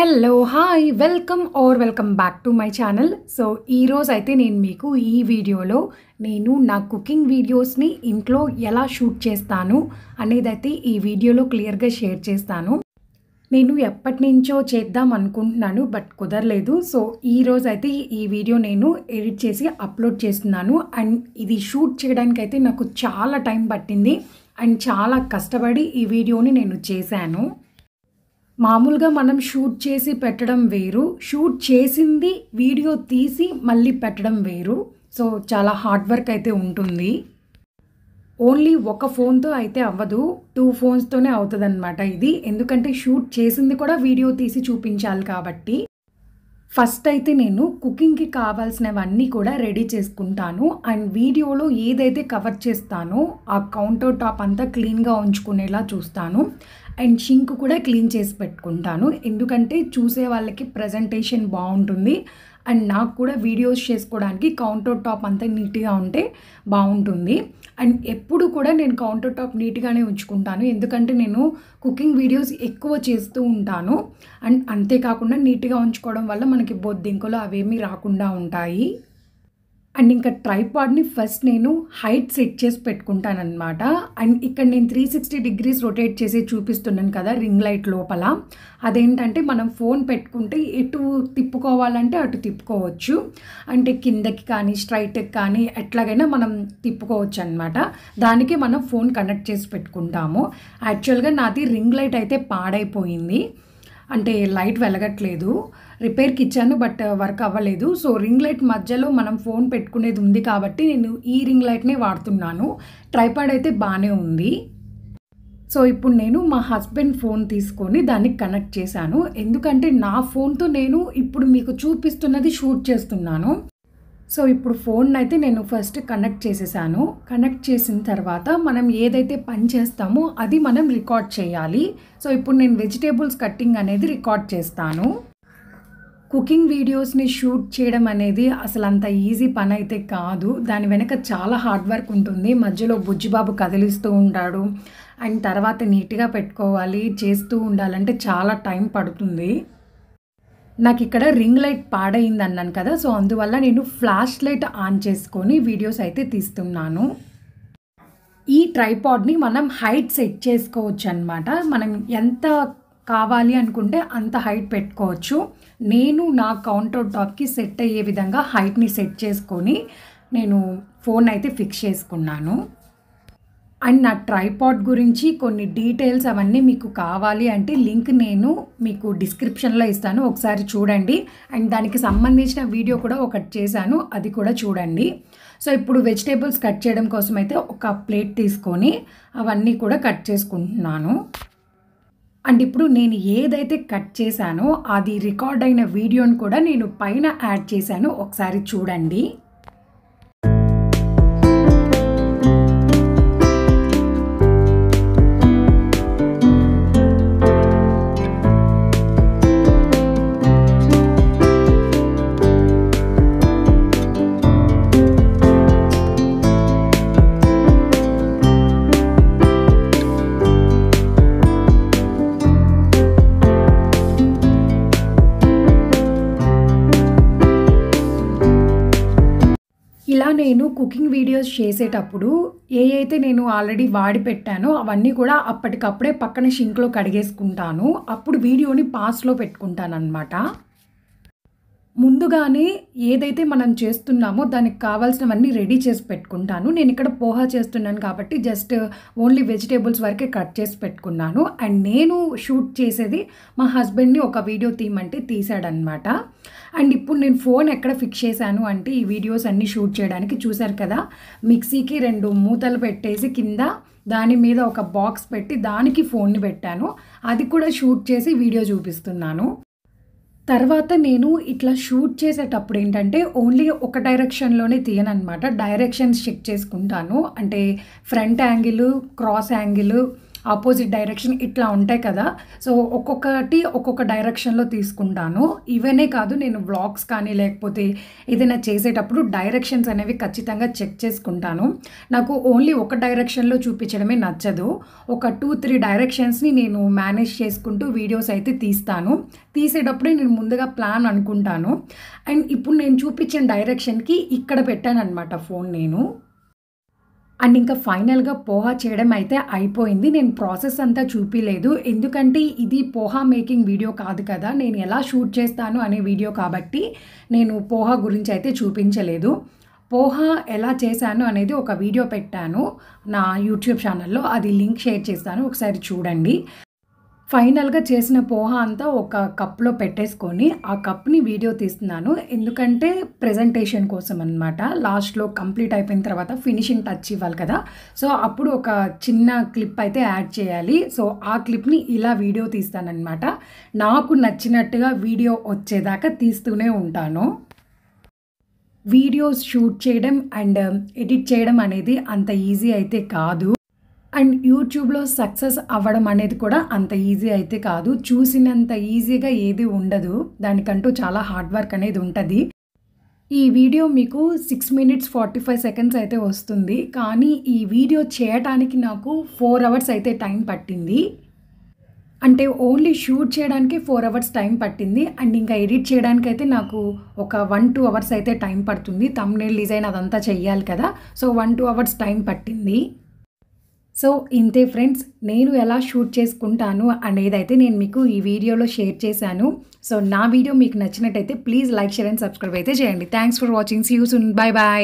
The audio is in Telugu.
Hello hi welcome back to my channel. So ఈరోజు అయితే నేను మీకు ఈ వీడియోలో నేను నా కుకింగ్ వీడియోస్ని ఇంట్లో ఎలా షూట్ చేస్తాను అనేదైతే ఈ వీడియోలో క్లియర్గా షేర్ చేస్తాను. నేను ఎప్పటి నుంచో చేద్దాం అనుకుంటున్నాను, బట్ కుదరలేదు. సో ఈరోజు అయితే ఈ వీడియో నేను ఎడిట్ చేసి అప్లోడ్ చేస్తున్నాను. అండ్ ఇది షూట్ చేయడానికి అయితే నాకు చాలా టైం పట్టింది అండ్ చాలా కష్టపడి ఈ వీడియోని నేను చేశాను. మామూలుగా మనం షూట్ చేసి పెట్టడం వేరు, షూట్ చేసింది వీడియో తీసి మళ్ళీ పెట్టడం వేరు. సో చాలా హార్డ్ వర్క్ అయితే ఉంటుంది. ఓన్లీ ఒక ఫోన్తో అయితే అవ్వదు, 2 ఫోన్స్తోనే అవుతుంది అనమాట ఇది. ఎందుకంటే షూట్ చేసింది కూడా వీడియో తీసి చూపించాలి కాబట్టి. ఫస్ట్ అయితే నేను కుకింగ్కి కావాల్సినవన్నీ కూడా రెడీ చేసుకుంటాను. అండ్ వీడియోలో ఏదైతే కవర్ చేస్తానో ఆ కౌంటర్ టాప్ అంతా క్లీన్గా ఉంచుకునేలా చూస్తాను. అండ్ షింక్ కూడా క్లీన్ చేసి పెట్టుకుంటాను, ఎందుకంటే చూసే వాళ్ళకి ప్రజెంటేషన్ బాగుంటుంది. అండ్ నాకు కూడా వీడియోస్ చేసుకోవడానికి కౌంటర్ టాప్ అంతా నీట్గా ఉంటే బాగుంటుంది. అండ్ ఎప్పుడు కూడా నేను కౌంటర్ టాప్ నీట్గానే ఉంచుకుంటాను, ఎందుకంటే నేను కుకింగ్ వీడియోస్ ఎక్కువ చేస్తూ ఉంటాను. అండ్ అంతేకాకుండా నీట్గా ఉంచుకోవడం వల్ల మనకి బొద్దింకలు అవేమీ రాకుండా ఉంటాయి. అండ్ ఇంకా ట్రైపాడ్ని ఫస్ట్ నేను హైట్ సెట్ చేసి పెట్టుకుంటాను అనమాట. అండ్ ఇక్కడ నేను 360 డిగ్రీస్ రొటేట్ చేసి చూపిస్తున్నాను కదా రింగ్ లైట్ లోపల. అదేంటంటే మనం ఫోన్ పెట్టుకుంటే ఎటు తిప్పుకోవాలంటే అటు తిప్పుకోవచ్చు, అంటే కిందకి కానీ స్ట్రైట్కి కానీ ఎట్లాగైనా మనం తిప్పుకోవచ్చు అనమాట. దానికి మనం ఫోన్ కనెక్ట్ చేసి పెట్టుకుంటాము. యాక్చువల్గా నాది రింగ్ లైట్ అయితే పాడైపోయింది, అంటే లైట్ వెలగట్లేదు. రిపేర్కి ఇచ్చాను బట్ వర్క్ అవ్వలేదు. సో రింగ్ లైట్ మధ్యలో మనం ఫోన్ పెట్టుకునేది ఉంది కాబట్టి నేను ఈ రింగ్ లైట్నే వాడుతున్నాను. ట్రైపాడ్ అయితే బాగానే ఉంది. సో ఇప్పుడు నేను మా హస్బెండ్ ఫోన్ తీసుకొని దానికి కనెక్ట్ చేశాను, ఎందుకంటే నా ఫోన్తో నేను ఇప్పుడు మీకు చూపిస్తున్నది షూట్ చేస్తున్నాను. సో ఇప్పుడు ఫోన్ అయితే నేను ఫస్ట్ కనెక్ట్ చేసేసాను. కనెక్ట్ చేసిన తర్వాత మనం ఏదైతే పని చేస్తామో అది మనం రికార్డ్ చేయాలి. సో ఇప్పుడు నేను వెజిటేబుల్స్ కట్టింగ్ అనేది రికార్డ్ చేస్తాను. కుకింగ్ వీడియోస్ని షూట్ చేయడం అనేది అసలు అంత ఈజీ పని అయితే కాదు, దాని వెనక చాలా హార్డ్ వర్క్ ఉంటుంది. మధ్యలో బుజ్జిబాబు కదిలిస్తూ ఉంటాడు, అండ్ తర్వాత నీట్గా పెట్టుకోవాలి, చేస్తూ ఉండాలంటే చాలా టైం పడుతుంది. నాకు ఇక్కడ రింగ్ లైట్ పాడైంది అన్నాను కదా, సో అందువల్ల నేను ఫ్లాష్ లైట్ ఆన్ చేసుకొని వీడియోస్ అయితే తీస్తున్నాను. ఈ ట్రైపాడ్ని మనం హైట్ సెట్ చేసుకోవచ్చు అనమాట. మనం ఎంత కావాలి అనుకుంటే అంత హైట్ పెట్టుకోవచ్చు. నేను నా కౌంటర్ టాప్కి సెట్ అయ్యే విధంగా హైట్ని సెట్ చేసుకొని నేను ఫోన్ అయితే ఫిక్స్ చేసుకున్నాను. అండ్ నా ట్రైపాడ్ గురించి కొన్ని డీటెయిల్స్ అవన్నీ మీకు కావాలి అంటే లింక్ నేను మీకు డిస్క్రిప్షన్లో ఇస్తాను, ఒకసారి చూడండి. అండ్ దానికి సంబంధించిన వీడియో కూడా ఒకటి చేశాను, అది కూడా చూడండి. సో ఇప్పుడు వెజిటేబుల్స్ కట్ చేయడం కోసం అయితే ఒక ప్లేట్ తీసుకొని అవన్నీ కూడా కట్ చేసుకుంటున్నాను. అండ్ ఇప్పుడు నేను ఏదైతే కట్ చేశానో అది రికార్డ్ అయిన వీడియోని కూడా నేను పైన యాడ్ చేశాను, ఒకసారి చూడండి. ఇలా నేను కుకింగ్ వీడియోస్ చేసేటప్పుడు అయితే నేను ఆల్రెడీ వాడి పెట్టానో అవన్నీ కూడా అప్పటికప్పుడే పక్కన షింక్లో కడిగేసుకుంటాను. అప్పుడు వీడియోని పాస్లో పెట్టుకుంటాను అనమాట. ముందుగానే ఏదైతే మనం చేస్తున్నామో దానికి కావాల్సినవన్నీ రెడీ చేసి పెట్టుకుంటాను. నేను ఇక్కడ పోహా చేస్తున్నాను కాబట్టి జస్ట్ ఓన్లీ వెజిటేబుల్స్ వరకే కట్ చేసి పెట్టుకున్నాను. అండ్ నేను షూట్ చేసేది మా హస్బెండ్ని ఒక వీడియో తీయమంటే తీసాడనమాట. అండ్ ఇప్పుడు నేను ఫోన్ ఎక్కడ ఫిక్స్ చేశాను అంటే ఈ వీడియోస్ అన్నీ షూట్ చేయడానికి చూశారు కదా, మిక్సీకి 2 మూతలు పెట్టేసి కింద దాని మీద ఒక బాక్స్ పెట్టి దానికి ఫోన్ని పెట్టాను. అది కూడా షూట్ చేసి వీడియో చూపిస్తున్నాను. తర్వాత నేను ఇట్లా షూట్ చేసేటప్పుడు ఏంటంటే ఓన్లీ ఒక డైరెక్షన్లోనే తీయనమాట, డైరెక్షన్స్ చెక్ చేసుకుంటాను. అంటే front angle, cross angle, opposite direction ఇట్లా ఉంటాయి కదా. సో ఒక్కొక్కటి ఒక్కొక్క డైరెక్షన్లో తీసుకుంటాను. ఇవనే కాదు, నేను వ్లాగ్స్ కానీ లేకపోతే ఏదైనా చేసేటప్పుడు డైరెక్షన్స్ అనేవి ఖచ్చితంగా చెక్ చేసుకుంటాను. నాకు ఓన్లీ ఒక డైరెక్షన్లో చూపించడమే నచ్చదు. ఒక 2-3 డైరెక్షన్స్ని నేను మేనేజ్ చేసుకుంటూ వీడియోస్ అయితే తీస్తాను. తీసేటప్పుడే నేను ముందుగా ప్లాన్ అనుకుంటాను. అండ్ ఇప్పుడు నేను చూపించిన డైరెక్షన్కి ఇక్కడ పెట్టాను అనమాట ఫోన్ నేను. అండ్ ఇంకా ఫైనల్గా పోహా చేయడం అయితే అయిపోయింది. నేను ప్రాసెస్ అంతా చూపించలేదు, ఎందుకంటే ఇది పోహా మేకింగ్ వీడియో కాదు కదా, నేను ఎలా షూట్ చేస్తాను అనే వీడియో కాబట్టి నేను పోహా గురించి అయితే చూపించలేదు. పోహా ఎలా చేశాను అనేది ఒక వీడియో పెట్టాను నా యూట్యూబ్ ఛానల్లో, అది లింక్ షేర్ చేస్తాను, ఒకసారి చూడండి. ఫైనల్గా చేసిన పోహా అంతా ఒక కప్లో పెట్టేసుకొని ఆ కప్ని వీడియో తీస్తున్నాను, ఎందుకంటే ప్రెజెంటేషన్ కోసం అనమాట. లాస్ట్లో కంప్లీట్ అయిపోయిన తర్వాత ఫినిషింగ్ టచ్ ఇవ్వాలి కదా, సో అప్పుడు ఒక చిన్న క్లిప్ అయితే యాడ్ చేయాలి. సో ఆ క్లిప్ని ఇలా వీడియో తీస్తానన్నమాట. నాకు నచ్చినట్టుగా వీడియో వచ్చేదాకా తీస్తూనే ఉంటాను. వీడియోస్ షూట్ చేయడం అండ్ ఎడిట్ చేయడం అనేది అంత ఈజీ అయితే కాదు. అండ్ యూట్యూబ్లో సక్సెస్ అవ్వడం అనేది కూడా అంత ఈజీ అయితే కాదు. చూసినంత ఈజీగా ఏది ఉండదు, దానికంటూ చాలా హార్డ్ వర్క్ అనేది ఉంటుంది. ఈ వీడియో మీకు 6 minutes 45 seconds అయితే వస్తుంది, కానీ ఈ వీడియో చేయటానికి నాకు 4 hours అయితే టైం పట్టింది. అంటే ఓన్లీ షూట్ చేయడానికి 4 hours టైం పట్టింది. అండ్ ఇంకా ఎడిట్ చేయడానికి అయితే నాకు ఒక 1-2 hours అయితే టైం పడుతుంది. థంబ్నెయిల్ డిజైన్ అదంతా చెయ్యాలి కదా, సో 1-2 hours టైం పట్టింది. సో ఇంతే ఫ్రెండ్స్, నేను ఎలా షూట్ చేసుకుంటాను అనేదైతే నేను మీకు ఈ వీడియోలో షేర్ చేశాను. సో నా వీడియో మీకు నచ్చినట్టయితే please like, share and subscribe అయితే చేయండి. Thanks for watching. See you soon. Bye bye.